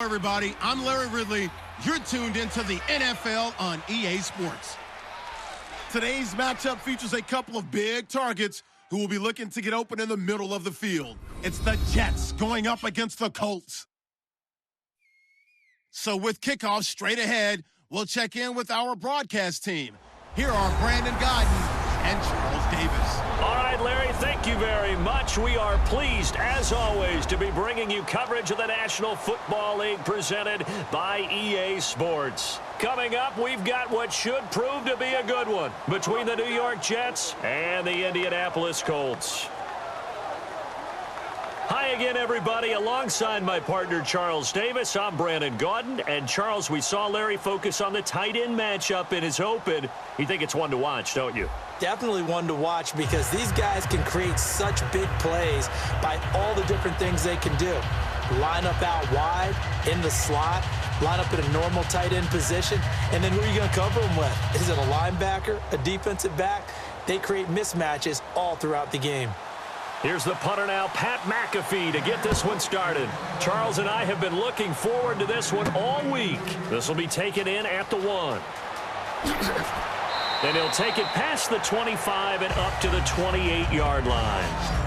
Everybody, I'm Larry Ridley. You're tuned into the NFL on EA Sports. Today's matchup features a couple of big targets who will be looking to get open in the middle of the field. It's the Jets going up against the Colts. So with kickoff straight ahead, we'll check in with our broadcast team. Here are Brandon Gaudin and Charles Davis. All right, Larry, thank you very much. We are pleased, as always, to be bringing you coverage of the National Football League presented by EA Sports. Coming up, we've got what should prove to be a good one between the New York Jets and the Indianapolis Colts. Hi again, everybody. Alongside my partner, Charles Davis, I'm Brandon Gaudin. And, Charles, we saw Larry focus on the tight end matchup in his open. You think it's one to watch, don't you? Definitely one to watch because these guys can create such big plays by all the different things they can do. Line up out wide, in the slot, line up in a normal tight end position, and then who are you going to cover them with? Is it a linebacker, a defensive back? They create mismatches all throughout the game. Here's the punter now, Pat McAfee, to get this one started. Charles and I have been looking forward to this one all week. This will be taken in at the 1. And he'll take it past the 25 and up to the 28-yard line.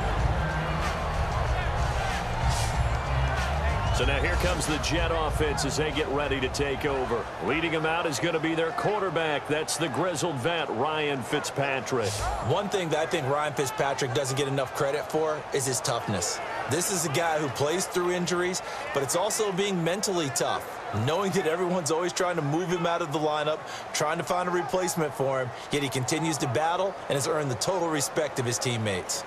So now here comes the Jet offense as they get ready to take over. Leading them out is going to be their quarterback. That's the grizzled vet, Ryan Fitzpatrick. One thing that I think Ryan Fitzpatrick doesn't get enough credit for is his toughness. This is a guy who plays through injuries, but it's also being mentally tough. Knowing that everyone's always trying to move him out of the lineup, trying to find a replacement for him, yet he continues to battle and has earned the total respect of his teammates.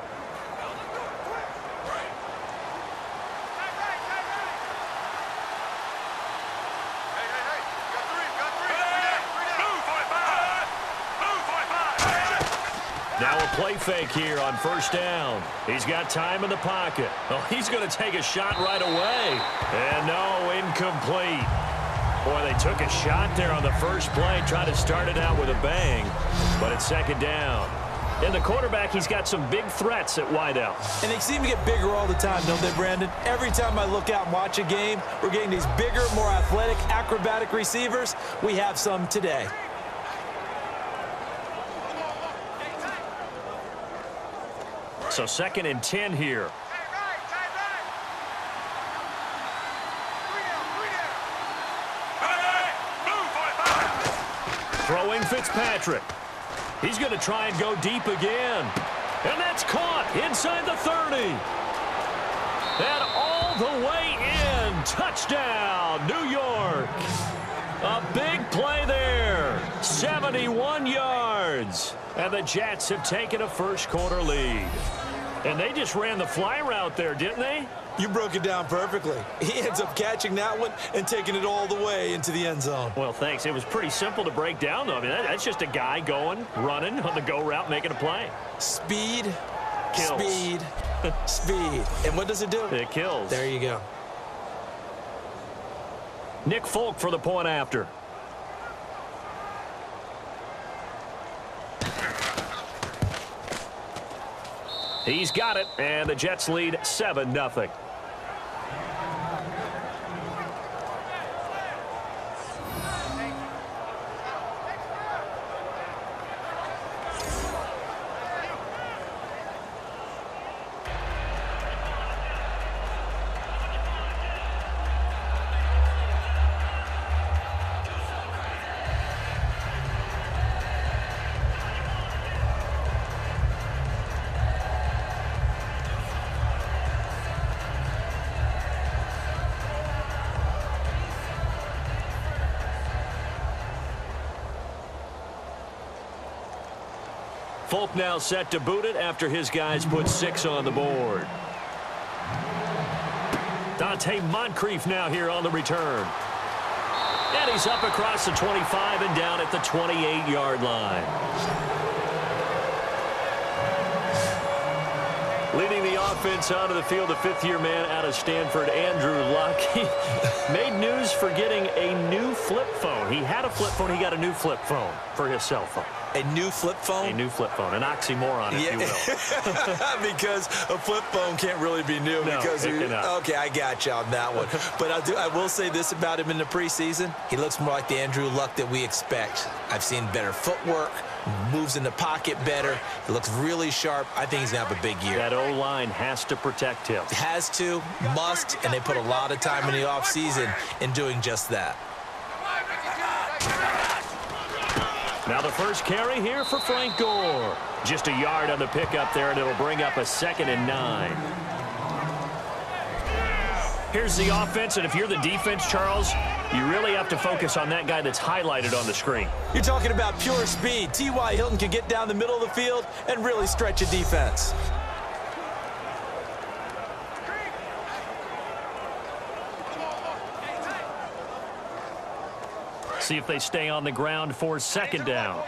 Now a play fake here on first down. He's got time in the pocket. Oh, he's going to take a shot right away. And no, incomplete. Boy, they took a shot there on the first play, tried to start it out with a bang, but it's second down. And the quarterback, he's got some big threats at wideout. And they seem to get bigger all the time, don't they, Brandon? Every time I look out and watch a game, we're getting these bigger, more athletic, acrobatic receivers. We have some today. So 2nd and 10 here. Throwing Fitzpatrick. He's going to try and go deep again. And that's caught inside the 30. And all the way in. Touchdown, New York. A big play there. 71 yards. And the Jets have taken a first-quarter lead. And they just ran the fly route there, didn't they? You broke it down perfectly. He ends up catching that one and taking it all the way into the end zone. Well, thanks. It was pretty simple to break down, though. I mean, that's just a guy going, running on the go route, making a play. Speed, kills. Speed, speed. And what does it do? It kills. There you go. Nick Folk for the point after. He's got it, and the Jets lead 7-0. Folk now set to boot it after his guys put 6 on the board. Dante Moncrief now here on the return. And he's up across the 25 and down at the 28-yard line. Leading the offense onto the field, the 5th-year man out of Stanford, Andrew Luck. He made news for getting a new flip phone. He had a flip phone. He got a new flip phone for his cell phone. A new flip phone? A new flip phone, an oxymoron, if you will. Because a flip phone can't really be new. No, because it cannot. Okay, I got you on that one. But I will say this about him in the preseason. He looks more like the Andrew Luck that we expect. I've seen better footwork, moves in the pocket better. He looks really sharp. I think he's going to have a big year. That O-line has to protect him. Has to, must, and they put a lot of time in the offseason in doing just that. Now the first carry here for Frank Gore. Just a yard on the pickup there, and it'll bring up a 2nd and 9. Here's the offense, and if you're the defense, Charles, you really have to focus on that guy that's highlighted on the screen. You're talking about pure speed. T.Y. Hilton can get down the middle of the field and really stretch a defense. See if they stay on the ground for 2nd down.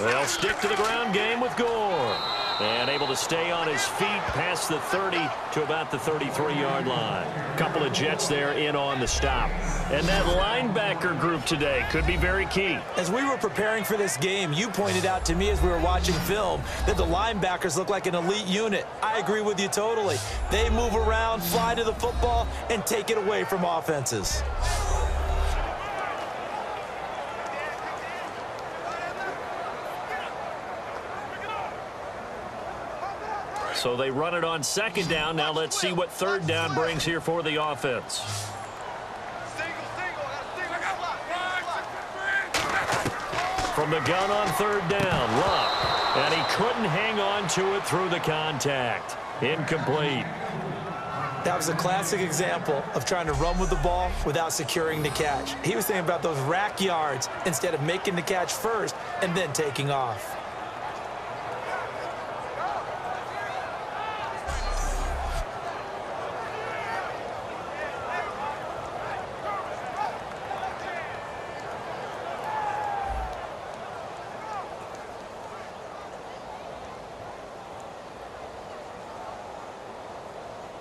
They'll stick to the ground game with Gore. And able to stay on his feet past the 30 to about the 33-yard line. Couple of Jets there in on the stop. And that linebacker group today could be very key. As we were preparing for this game, you pointed out to me as we were watching film that the linebackers look like an elite unit. I agree with you totally. They move around, fly to the football, and take it away from offenses. So they run it on 2nd down. Now let's see what 3rd down brings here for the offense. From the gun on 3rd down, Luck. And he couldn't hang on to it through the contact. Incomplete. That was a classic example of trying to run with the ball without securing the catch. He was thinking about those rack yards instead of making the catch first and then taking off.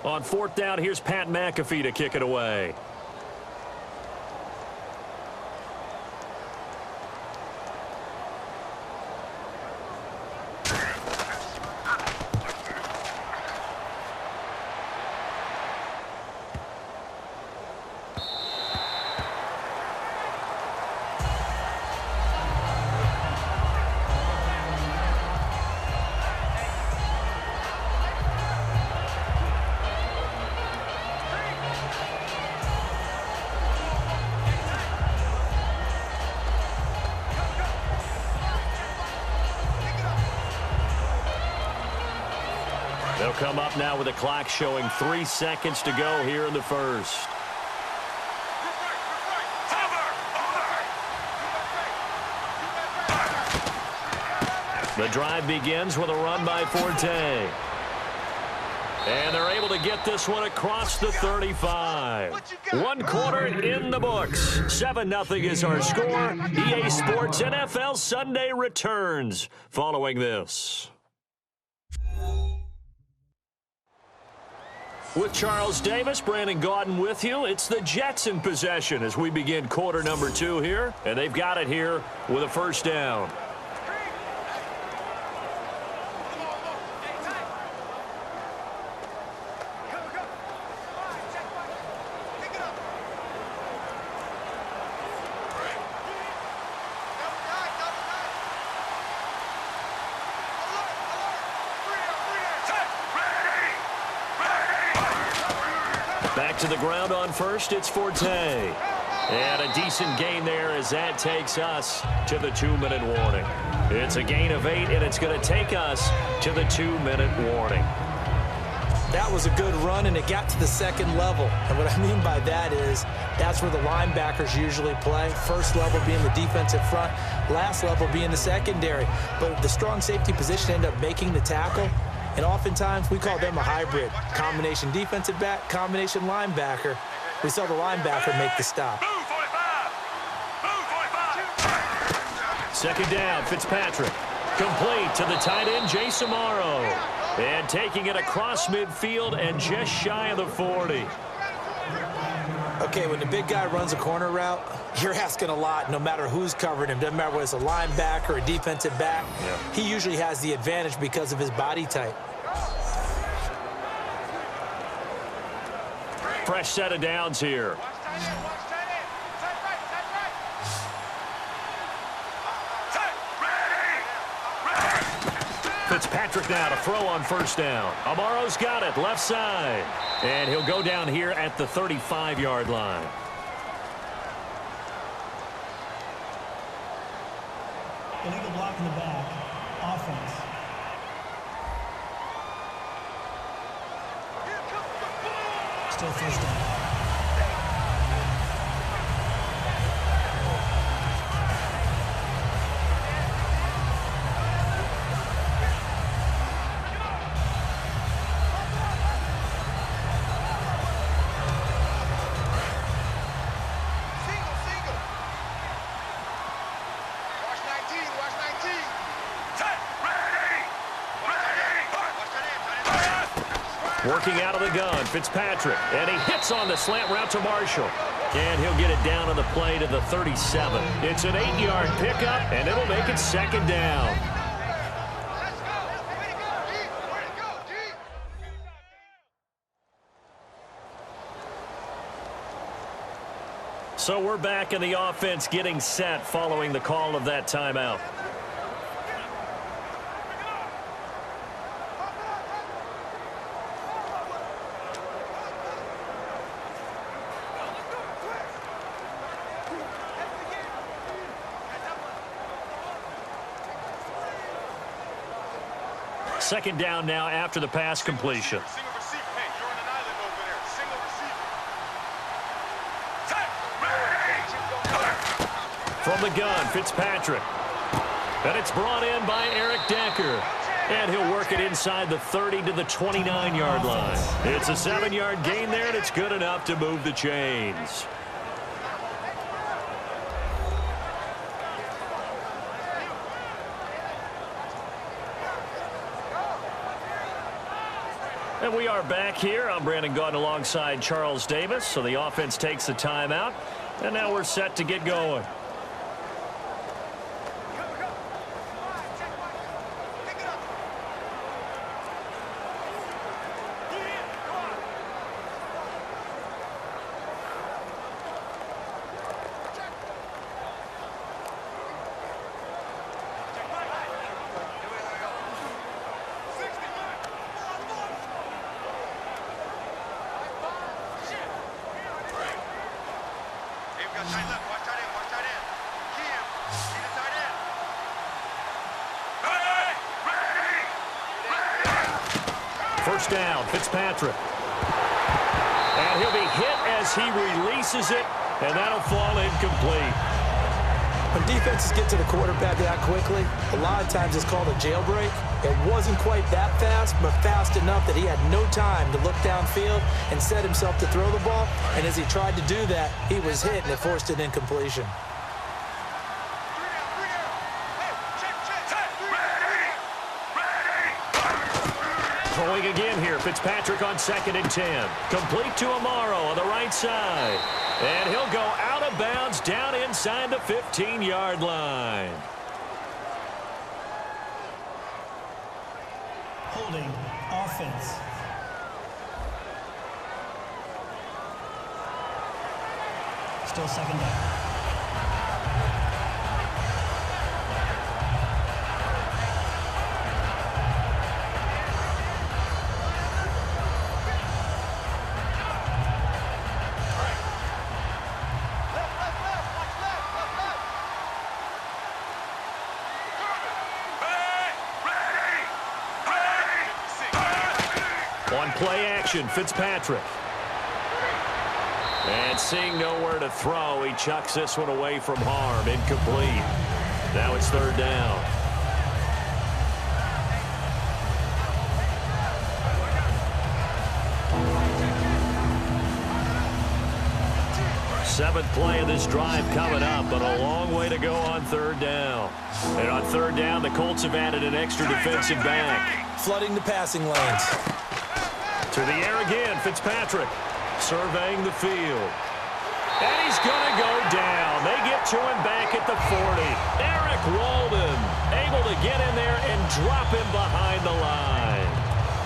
On 4th down, here's Pat McAfee to kick it away. They'll come up now with a clock showing 3 seconds to go here in the first. The drive begins with a run by Forte. And they're able to get this one across the 35. 1 quarter in the books. 7-0 is our score. EA Sports NFL Sunday returns following this. With Charles Davis, Brandon Gaudin with you. It's the Jets in possession as we begin quarter number 2 here. And they've got it here with a 1st down. Back to the ground on 1st, it's Forte. And a decent gain there as that takes us to the 2-minute warning. It's a gain of 8, and it's going to take us to the 2-minute warning. That was a good run, and it got to the 2nd level. And what I mean by that is that's where the linebackers usually play. First level being the defensive front, last level being the secondary. But the strong safety position ended up making the tackle. And oftentimes, we call them a hybrid. Combination defensive back, combination linebacker. We saw the linebacker make the stop. 2nd down, Fitzpatrick. Complete to the tight end, Jay Samaro. And taking it across midfield and just shy of the 40. Okay, when the big guy runs a corner route, you're asking a lot no matter who's covering him. Doesn't matter whether it's a linebacker or a defensive back. Yeah. He usually has the advantage because of his body type. Fresh set of downs here. Fitzpatrick now to throw on first down. Amaro's got it, left side. And he'll go down here at the 35-yard line. Illegal block in the back. Offense. Still first down. Working out of the gun, Fitzpatrick. And he hits on the slant route to Marshall. And he'll get it down on the play to the 37. It's an 8-yard pickup, and it'll make it second down. So we're back in the offense getting set following the call of that timeout. Second down now after the pass completion. From the gun, Fitzpatrick. And it's brought in by Eric Decker. And he'll work it inside the 30 to the 29-yard line. It's a 7-yard gain there, and it's good enough to move the chains. And we are back here. I'm Brandon Gaudin alongside Charles Davis. So the offense takes the timeout. And now we're set to get going. First down, Fitzpatrick. And he'll be hit as he releases it, and that'll fall incomplete. When defenses get to the quarterback that quickly, a lot of times it's called a jailbreak. It wasn't quite that fast, but fast enough that he had no time to look downfield and set himself to throw the ball. And as he tried to do that, he was hit, and it forced an incompletion. Throwing again here, Fitzpatrick on 2nd and 10. Complete to Amaro on the right side. And he'll go out of bounds down inside the 15-yard line. Holding offense. Still second down. On play action, Fitzpatrick. And seeing nowhere to throw, he chucks this one away from harm. Incomplete. Now it's third down. Seventh play of this drive coming up, but a long way to go on third down. And on third down, the Colts have added an extra defensive back. Flooding the passing lanes. To the air again, Fitzpatrick surveying the field. And he's going to go down. They get to him back at the 40. Eric Walden able to get in there and drop him behind the line.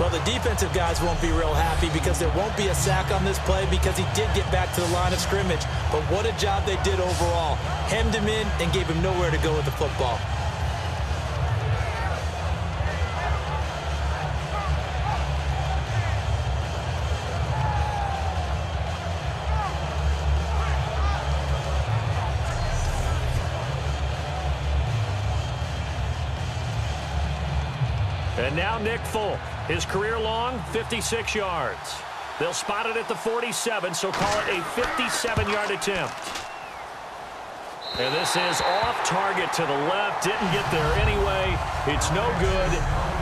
Well, the defensive guys won't be real happy because there won't be a sack on this play because he did get back to the line of scrimmage. But what a job they did overall. Hemmed him in and gave him nowhere to go with the football. And now Nick Folk, his career long, 56 yards. They'll spot it at the 47, so call it a 57-yard attempt. And this is off target to the left. Didn't get there anyway. It's no good.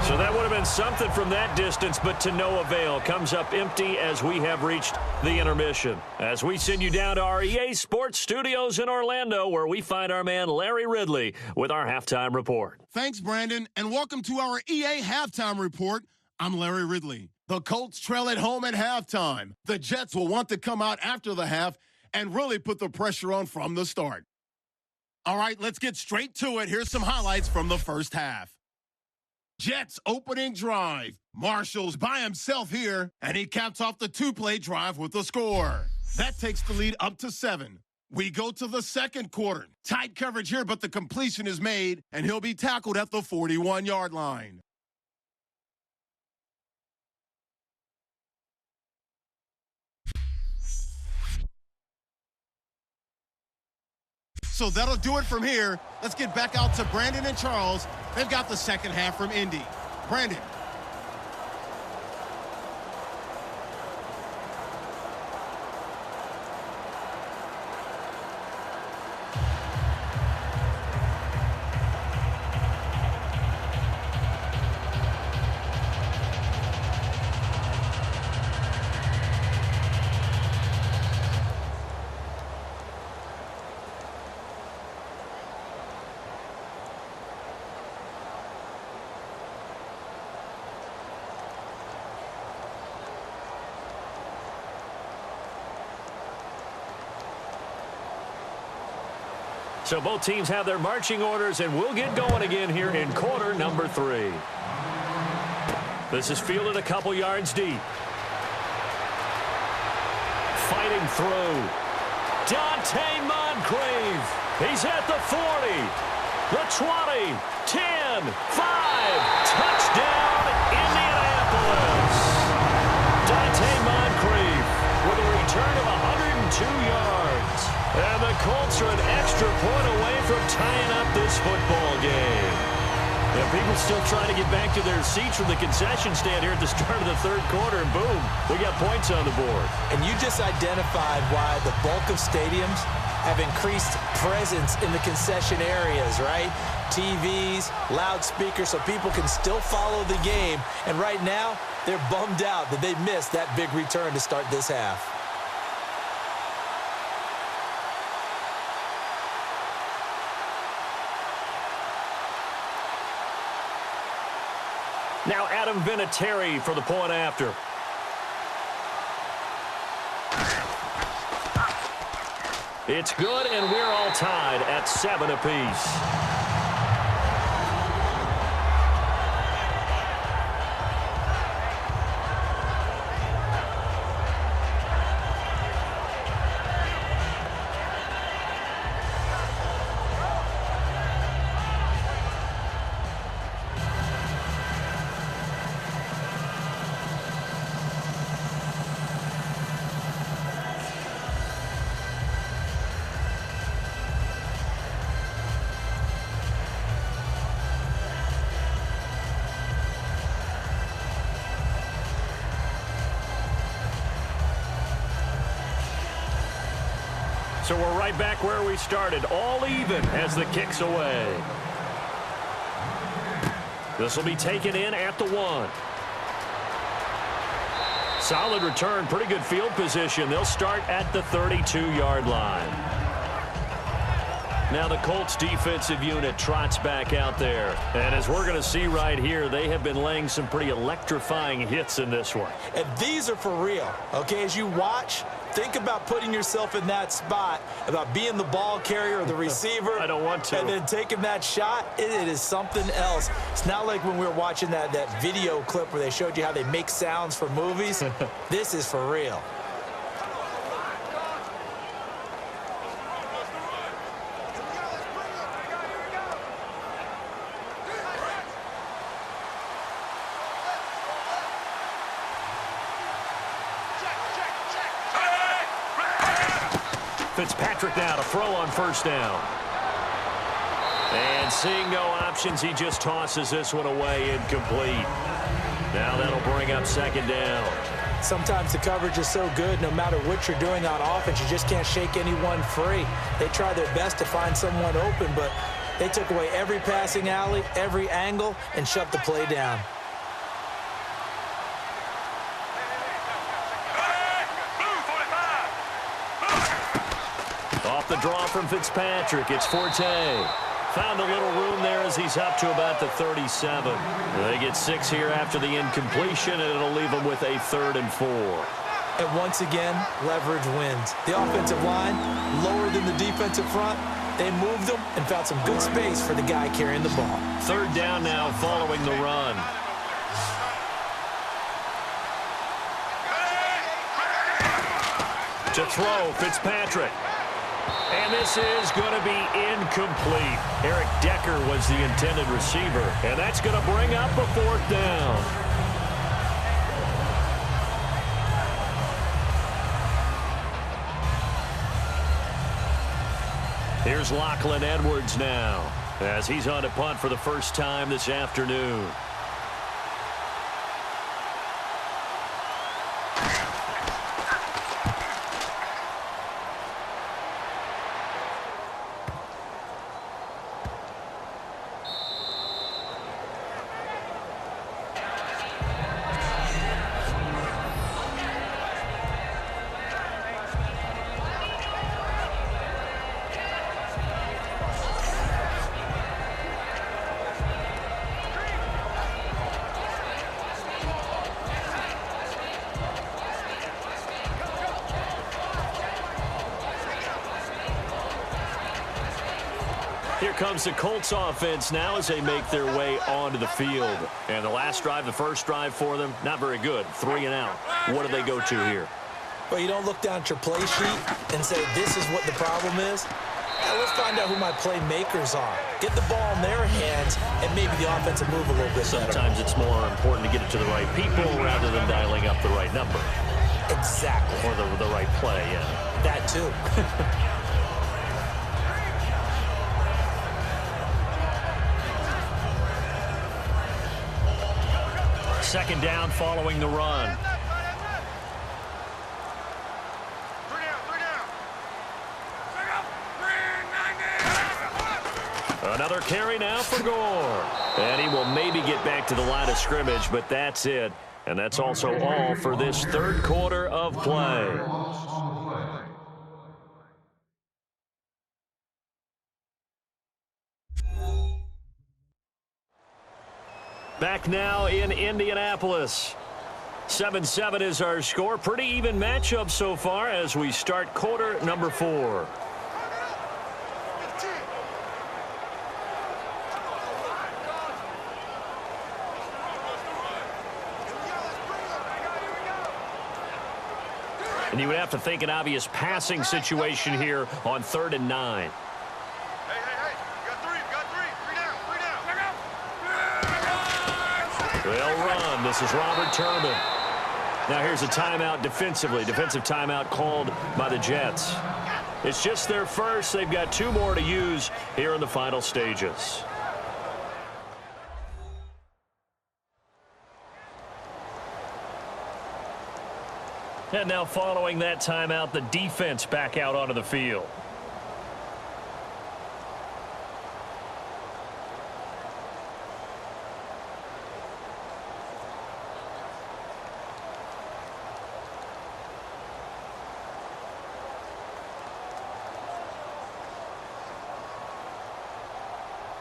So that would have been something from that distance, but to no avail. Comes up empty as we have reached the intermission. As we send you down to our EA Sports Studios in Orlando, where we find our man Larry Ridley with our halftime report. Thanks, Brandon, and welcome to our EA Halftime Report. I'm Larry Ridley. The Colts trail at home at halftime. The Jets will want to come out after the half and really put the pressure on from the start. All right, let's get straight to it. Here's some highlights from the first half. Jets opening drive. Marshall's by himself here, and he caps off the two-play drive with a score. That takes the lead up to 7. We go to the second quarter. Tight coverage here, but the completion is made, and he'll be tackled at the 41-yard line. So that'll do it from here. Let's get back out to Brandon and Charles. They've got the second half from Indy. Brandon. So both teams have their marching orders, and we'll get going again here in quarter number 3. This is fielded a couple yards deep. Fighting through. Dante Moncrief. He's at the 40, the 20, 10, 5. Touchdown, Indianapolis. Dante Moncrief with a return of 102 yards. And the Colts are an extra point away from tying up this football game. And people still trying to get back to their seats from the concession stand here at the start of the third quarter, and boom, we got points on the board. And you just identified why the bulk of stadiums have increased presence in the concession areas, right? TVs, loudspeakers, so people can still follow the game. And right now, they're bummed out that they missed that big return to start this half. Now Adam Vinatieri for the point after. It's good, and we're all tied at 7 apiece. So we're right back where we started, all even as the kick's away. This will be taken in at the 1. Solid return, pretty good field position. They'll start at the 32-yard line. Now the Colts defensive unit trots back out there. And as we're going to see right here, they have been laying some pretty electrifying hits in this one. And these are for real, okay? As you watch, think about putting yourself in that spot, about being the ball carrier or the receiver. I don't want to. And then taking that shot, it is something else. It's not like when we were watching that video clip where they showed you how they make sounds for movies. This is for real. Fitzpatrick now to throw on first down. And seeing no options, he just tosses this one away, incomplete. Now that'll bring up second down. Sometimes the coverage is so good, no matter what you're doing on offense, you just can't shake anyone free. They try their best to find someone open, but they took away every passing alley, every angle, and shut the play down. Off the draw from Fitzpatrick, it's Forte. Found a little room there as he's up to about the 37. They get 6 here after the incompletion, and it'll leave them with a 3rd and 4. And once again, leverage wins. The offensive line, lower than the defensive front, they moved them and found some good space for the guy carrying the ball. 3rd down now following the run. To throw, Fitzpatrick. And this is going to be incomplete. Eric Decker was the intended receiver, and that's going to bring up a 4th down. Here's Lachlan Edwards now, as he's on to punt for the first time this afternoon. Here comes the Colts offense now as they make their way onto the field. And the last drive, the first drive for them, not very good. 3 and out. What do they go to here? Well, you don't look down at your play sheet and say, this is what the problem is. Now, let's find out who my playmakers are. Get the ball in their hands, and maybe the offense will move a little bit better. Sometimes it's more important to get it to the right people rather than dialing up the right number. Exactly. Or the right play, yeah. That too. Second down following the run. Another carry now for Gore. And he will maybe get back to the line of scrimmage, but that's it. And that's also all for this 3rd quarter of play. Back now in Indianapolis. 7-7 is our score. Pretty even matchup so far as we start quarter number 4. And you would have to think an obvious passing situation here on 3rd and 9. They'll run. This is Robert Turbin. Now here's a timeout defensively. Defensive timeout called by the Jets. It's just their first. They've got 2 more to use here in the final stages. And now following that timeout, the defense back out onto the field.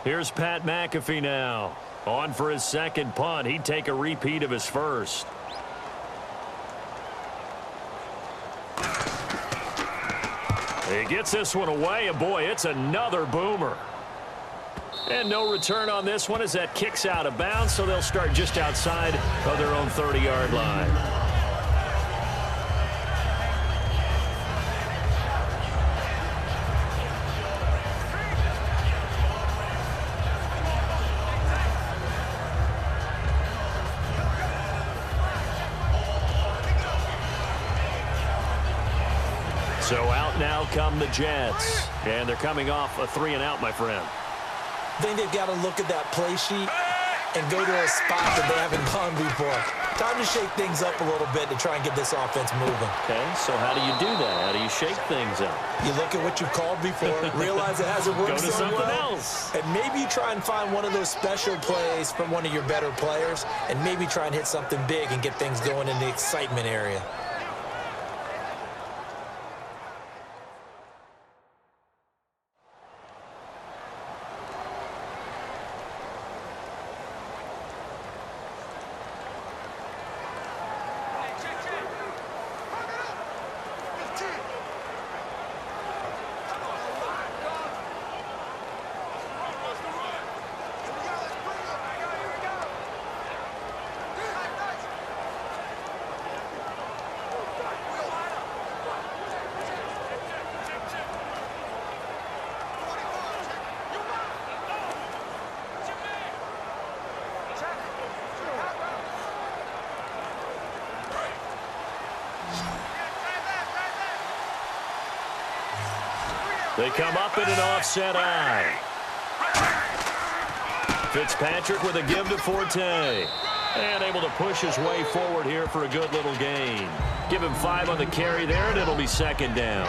Here's Pat McAfee now. On for his second punt. He'd take a repeat of his first. He gets this one away, and boy, it's another boomer. And no return on this one as that kicks out of bounds, so they'll start just outside of their own 30-yard line. So out now come the Jets. And they're coming off a 3-and-out, my friend. I think they've got to look at that play sheet and go to a spot that they haven't gone before. Time to shake things up a little bit to try and get this offense moving. Okay, so how do you do that? How do you shake things up? You look at what you've called before, realize it hasn't worked Go to so something well, else. and maybe you try and find one of those special plays from one of your better players, and maybe try and hit something big and get things going in the excitement area. They come up in an offset eye. Fitzpatrick with a give to Forte. And able to push his way forward here for a good little gain. Give him 5 on the carry there, and it'll be second down.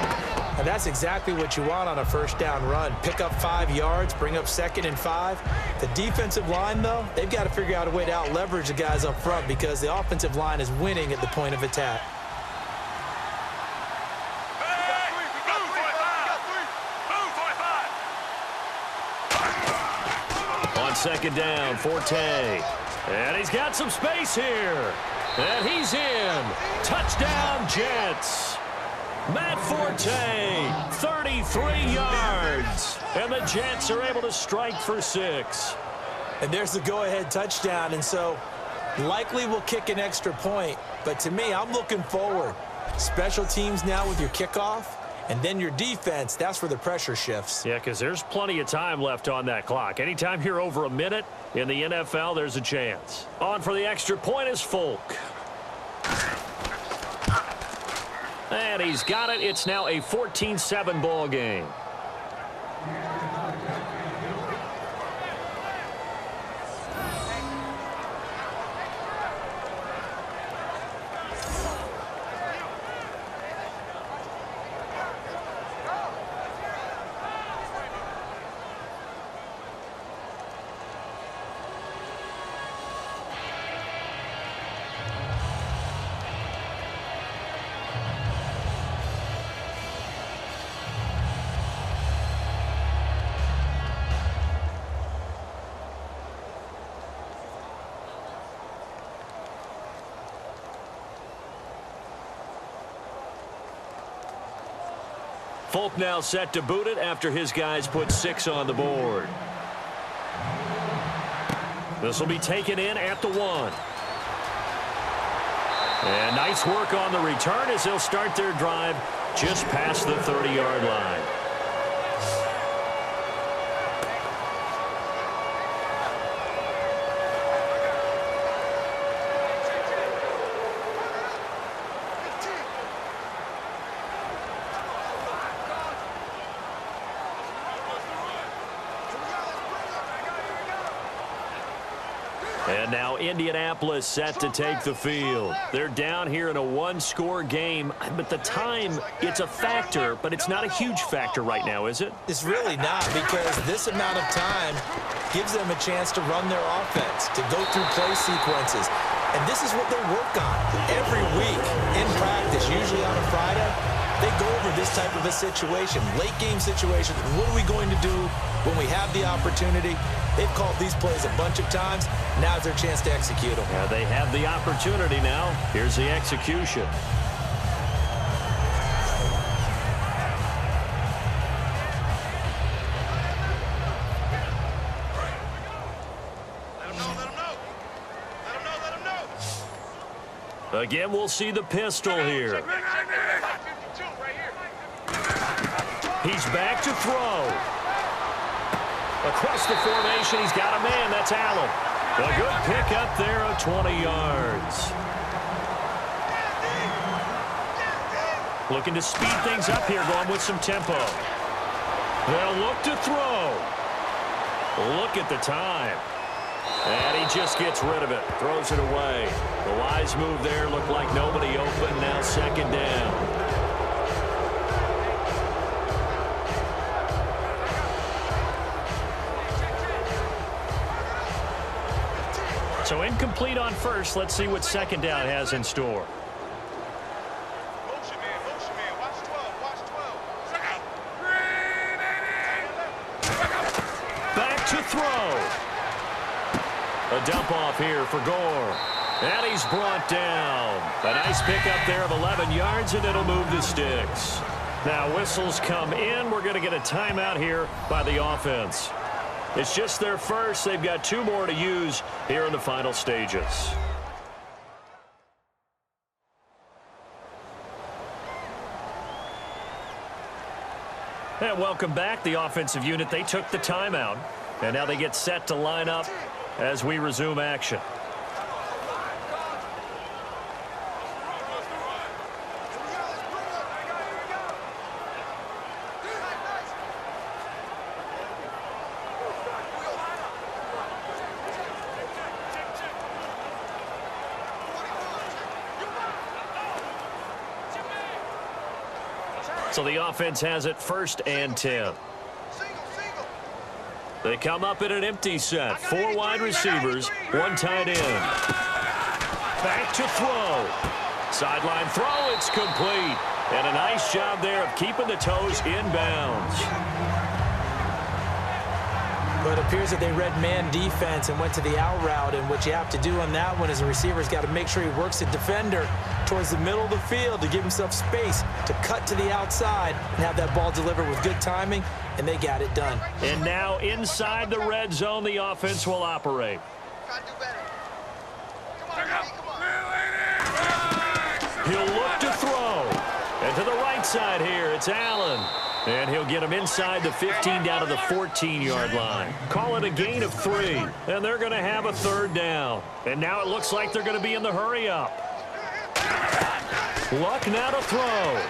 And that's exactly what you want on a first down run. Pick up 5 yards, bring up 2nd and 5. The defensive line, though, they've got to figure out a way to out-leverage the guys up front because the offensive line is winning at the point of attack. On second down, Forte. And he's got some space here. And he's in. Touchdown, Jets. Matt Forte, 33 yards. And the Jets are able to strike for 6. And there's the go-ahead touchdown. And so likely we'll kick an extra point. But to me, I'm looking forward. Special teams now with your kickoff. And then your defense, that's where the pressure shifts. Yeah, because there's plenty of time left on that clock. Anytime you're over a minute in the NFL, there's a chance. On for the extra point is Folk. And he's got it. It's now a 14-7 ball game. Folk now set to boot it after his guys put 6 on the board. This will be taken in at the 1. And nice work on the return as they'll start their drive just past the 30-yard line. And now Indianapolis set to take the field. They're down here in a 1-score game, but the time, it's a factor, but it's not a huge factor right now, is it? It's really not, because this amount of time gives them a chance to run their offense, to go through play sequences. And this is what they work on every week in practice, usually on a Friday. They go over this type of a situation, late game situation. What are we going to do when we have the opportunity? They've called these plays a bunch of times. Now's their chance to execute them. Yeah, they have the opportunity now. Here's the execution. Again, we'll see the pistol here. He's back to throw. Across the formation, he's got a man. That's Allen. A good pick up there of 20 yards. Looking to speed things up here, going with some tempo. They'll look to throw. Look at the time. And he just gets rid of it. Throws it away. The wise move there. Looked like nobody open. Now second down. So incomplete on first. Let's see what second down has in store. Motion man, watch 12, watch 12. Back to throw. A dump off here for Gore. And he's brought down. A nice pickup there of 11 yards, and it'll move the sticks. Now whistles come in. We're going to get a timeout here by the offense. It's just their first. They've got 2 more to use here in the final stages. And welcome back. The offensive unit, they took the timeout. And now they get set to line up as we resume action. So the offense has it 1st and 10. They come up in an empty set. 4 wide receivers, 1 tight end. Back to throw. Sideline throw, it's complete. And a nice job there of keeping the toes inbounds. But it appears that they read man defense and went to the out route, and what you have to do on that one is the receiver's got to make sure he works the defender towards the middle of the field to give himself space to cut to the outside and have that ball delivered with good timing, and they got it done. And now inside the red zone, the offense will operate. He'll look to throw. And to the right side here, it's Allen. And he'll get him inside the 15 down to the 14-yard line. Call it a gain of 3. And they're going to have a 3rd down. And now it looks like they're going to be in the hurry-up. Luck now to throw.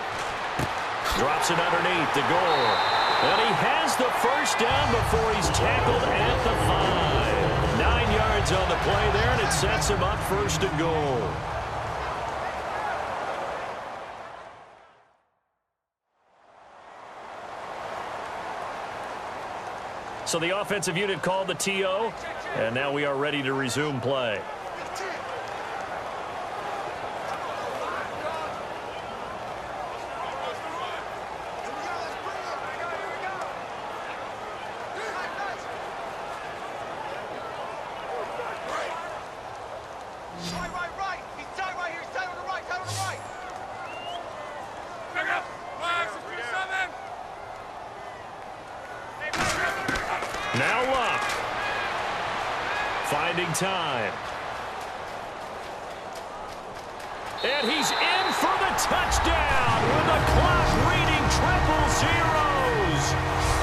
Drops it underneath to Gore. And he has the 1st down before he's tackled at the 5. 9 yards on the play there, and it sets him up 1st and goal. So the offensive unit called the TO, and now we are ready to resume play. Now Luck. Finding time. And he's in for the touchdown with the clock reading 000.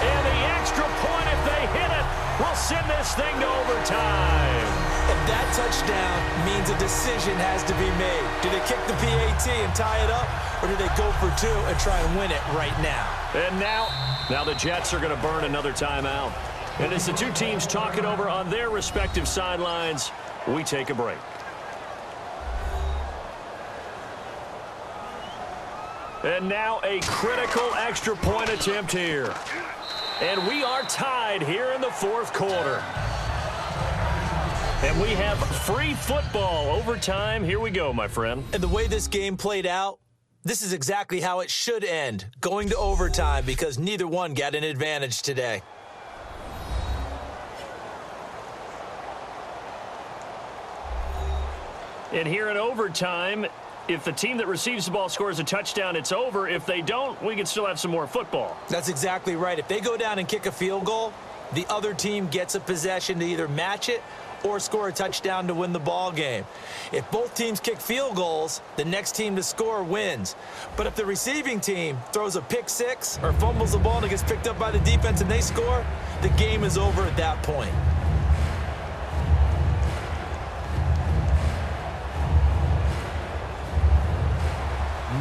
And the extra point, if they hit it, will send this thing to overtime. And that touchdown means a decision has to be made. Do they kick the PAT and tie it up, or do they go for 2 and try and win it right now? And now the Jets are going to burn another timeout. And as the 2 teams talk it over on their respective sidelines, we take a break. And now a critical extra point attempt here. And we are tied here in the 4th quarter. And we have free football overtime. Here we go, my friend. And the way this game played out, This is exactly how it should end, going to overtime, because neither one got an advantage today. And here in overtime, if the team that receives the ball scores a touchdown, it's over. If they don't, we can still have some more football. That's exactly right. If they go down and kick a field goal, the other team gets a possession to either match it or score a touchdown to win the ball game. If both teams kick field goals, the next team to score wins. But if the receiving team throws a pick six or fumbles the ball and it gets picked up by the defense and they score, the game is over at that point.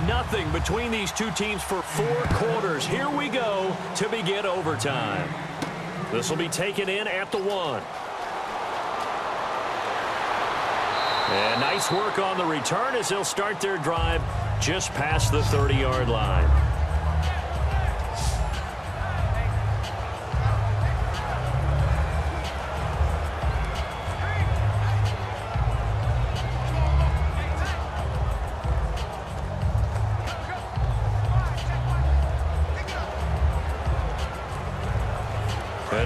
Nothing between these two teams for 4 quarters. Here we go to begin overtime. This will be taken in at the 1. And nice work on the return as they'll start their drive just past the 30-yard line.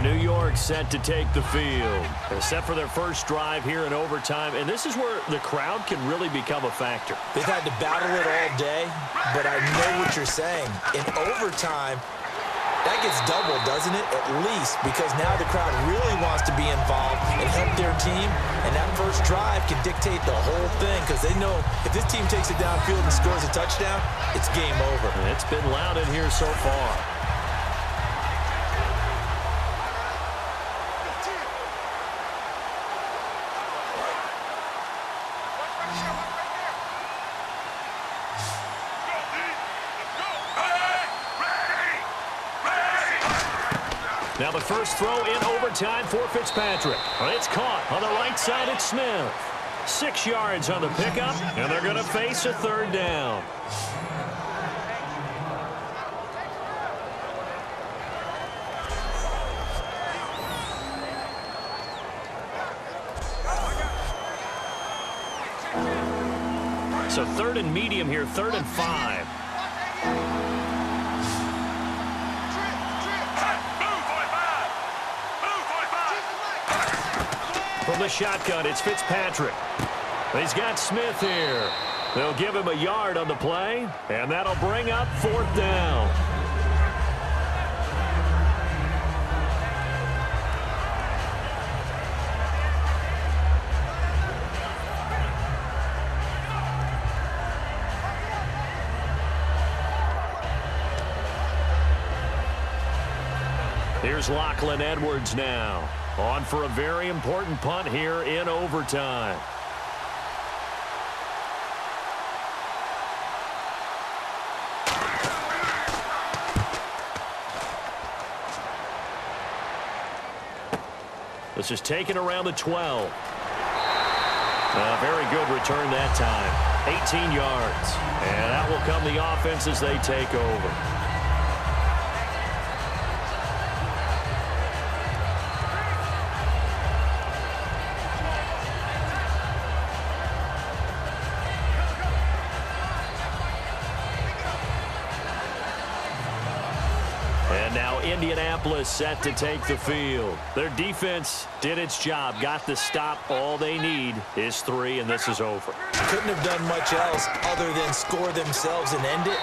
New York set to take the field. They're set for their first drive here in overtime, and this is where the crowd can really become a factor. They've had to battle it all day, but I know what you're saying. In overtime, that gets doubled, doesn't it? At least, because now the crowd really wants to be involved and help their team, and that first drive can dictate the whole thing because they know if this team takes it downfield and scores a touchdown, it's game over. And it's been loud in here so far. Now the first throw in overtime for Fitzpatrick. It's caught on the right side. It's Smith. 6 yards on the pickup, and they're going to face a third down. So 3rd and medium here, 3rd and 5. From the shotgun, it's Fitzpatrick. He's got Smith here. They'll give him a yard on the play, and that'll bring up 4th down. Here's Lachlan Edwards now. On for a very important punt here in overtime. This is taken around the 12. A very good return that time. 18 yards. And that will come the offense as they take over. Indianapolis set to take the field. Their defense did its job, got the stop. All they need is 3, and this is over. Couldn't have done much else other than score themselves and end it,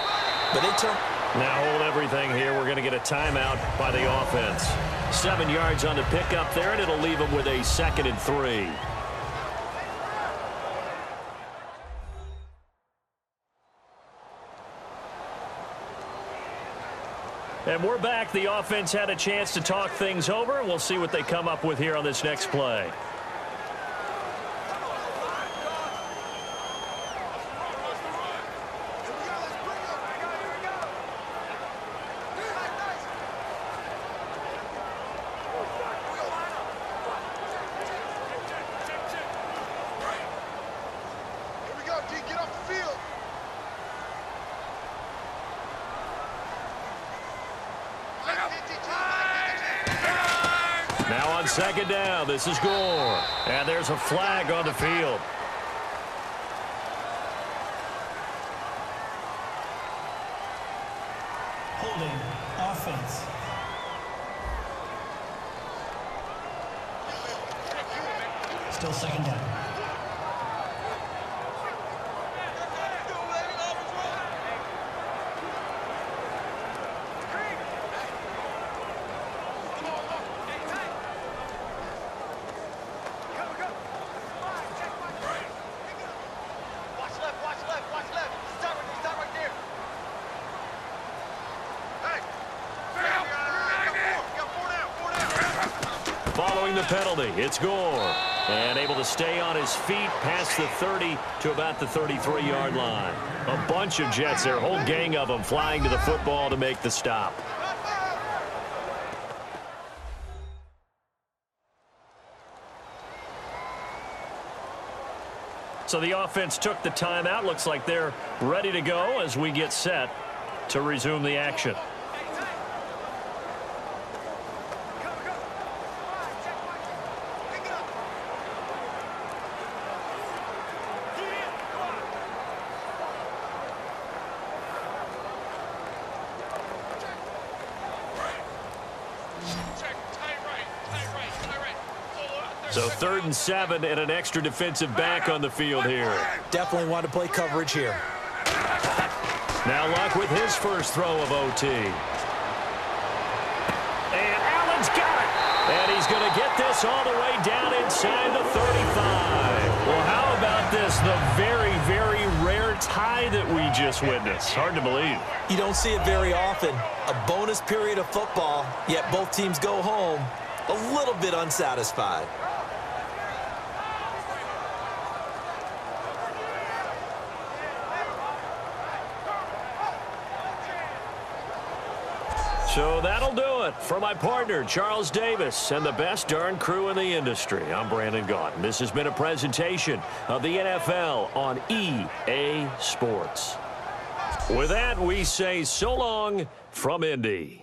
but they turned. Now hold everything here. We're going to get a timeout by the offense. 7 yards on the pickup there, and it'll leave them with a 2nd and 3. And we're back. The offense had a chance to talk things over. We'll see what they come up with here on this next play. Here we go, D. Get off the field. Now on 2nd down, this is Gore. And there's a flag on the field. Holding. Offense. Still second down. Following the penalty, it's Gore. And able to stay on his feet past the 30 to about the 33-yard line. A bunch of Jets there, a whole gang of them flying to the football to make the stop. So the offense took the timeout. Looks like they're ready to go as we get set to resume the action. So 3rd and 7 and an extra defensive back on the field here. Definitely want to play coverage here. Now Luck with his first throw of OT. And Allen's got it. And he's going to get this all the way down inside the 35. Well, how about this? The very, very rare tie that we just witnessed. Hard to believe. You don't see it very often. A bonus period of football, yet both teams go home a little bit unsatisfied. So that'll do it for my partner, Charles Davis, and the best darn crew in the industry. I'm Brandon Gaudin. This has been a presentation of the NFL on EA Sports. With that, we say so long from Indy.